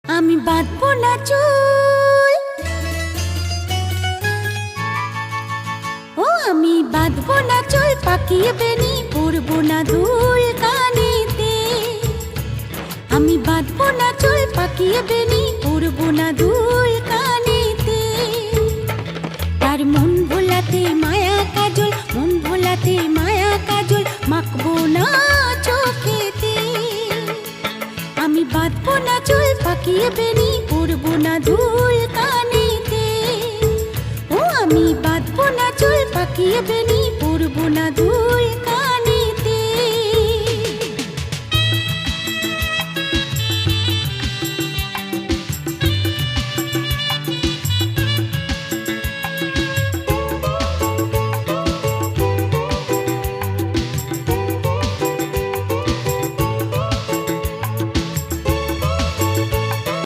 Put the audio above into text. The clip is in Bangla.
আমি বাঁধবো না চুল, ও আমি বাঁধবো না চুল, পাকিয়ে বেনি পরবো না দুল কানেতে। আমি বাঁধবো না চুল, পাকিয়ে বেনি পরবো না দুল কানেতে। তার মন ভোলাতে মায়া কাজল, মন ভোলাতে মায়া কাজল মাখবো না চোখেতে। আমি বাঁধবো না চুল, পাকিয়ে বেনি পরবো না দুল কানেতে। ও আমি বাঁধবো না চুল, পাকিয়ে বেনি পরবো না দুল